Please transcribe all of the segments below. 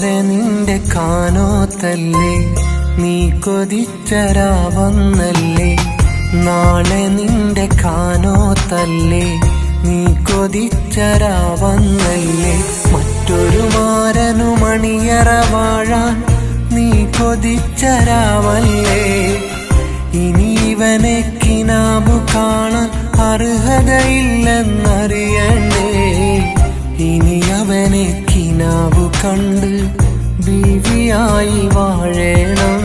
നാളെ നിന്റെ കാനോത്തല്ലേ നീ കൊതിച്ചരാവന്നല്ലേ. നാളെ നിന്റെ കാനോത്തല്ലേ നീ കൊതിച്ചരാവന്നല്ലേ. മറ്റൊരു മാരനു മണിയറ വാഴാൻ നീ കൊതിച്ചരാവല്ലേ. ഇനി ഇവനെ കിനാബു കാണാൻ അർഹതയില്ലെന്നറിയണ്ടേ. ഇനി അവനെ കിനാബു കണ്ട് ബീവിയായി വാഴണം.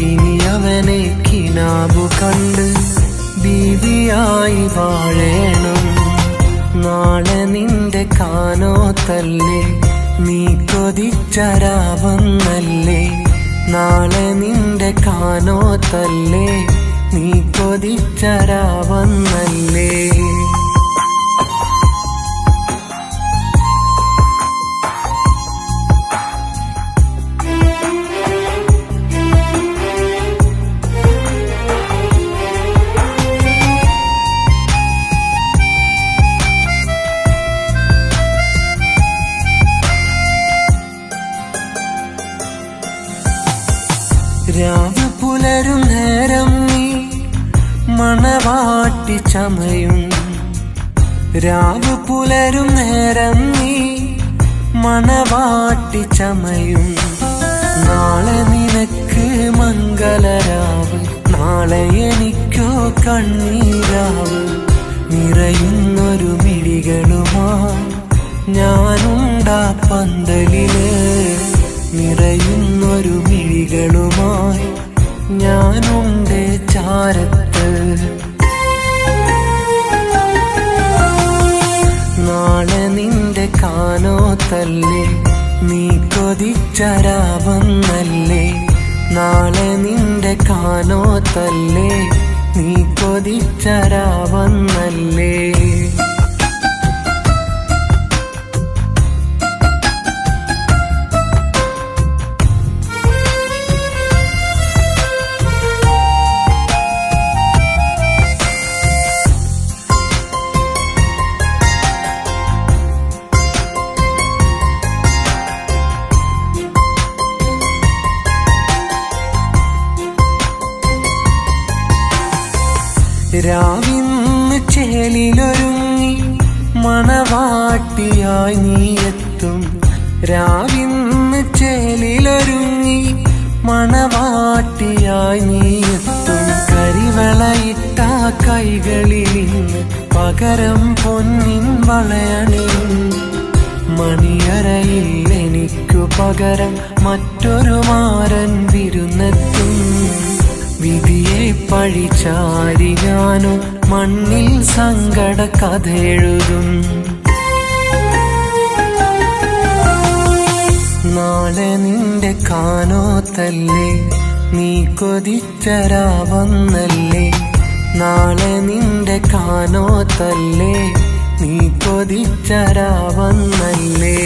ഇനി അവനെ കിനാബു കണ്ട് ബീവിയായി വാഴണം. നാളെ നിന്റെ കാനോത്തല്ലേ നീ കൊതിച്ചരാവന്നല്ലേ. നാളെ നിന്റെ കാനോത്തല്ലേ നീ കൊതിച്ചരാവന്നല്ലേ. രാവ് പുലരും നേരം നീ മണവാട്ടി ചമയും. രാവ് പുലരും നേരം നീ മണവാട്ടി ചമയും. നാളെ നിനക്ക് മംഗളരാവ്, നാളെ എനിക്കോ കണ്ണീരാവ്. നിറയുന്നൊരു മിഴികളുമായി ഞാനുണ്ടാ പന്തലില്. നിറയുന്നൊരു മിഴികളുമായി ഞാനുണ്ട് ചാരത്ത്. നാളെ നിന്റെ കാനോത്തല്ലേ നീ കൊതിച്ചരാവന്നല്ലേ. നാളെ നിന്റെ കാനോത്തല്ലേ നീ കൊതിച്ചരാവന്നല്ലേ. രാവിന്ന് ചേലിലൊരുങ്ങി മണവാട്ടിയായി നീ എത്തും. രാവിന്ന് ചേലിലൊരുങ്ങി മണവാട്ടിയായി നീ എത്തും. കരിവളയിട്ട കൈകളിൽ നിന്ന് പകരം പൊന്നിൻ വളയണിയും. മണിയറയിൽ എനിക്കു പകരം മറ്റൊരു മാരൻ വിരുന്നെത്തും. വിധിയെ പഴിച്ചാരി ഞാനും മണ്ണിൽ സങ്കട കഥയെഴുതും. നാളെ നിന്റെ കാനോത്തല്ലേ നീ കൊതിച്ചരാവന്നല്ലേ. നാളെ നിന്റെ കാനോത്തല്ലേ നീ കൊതിച്ചരാവന്നല്ലേ.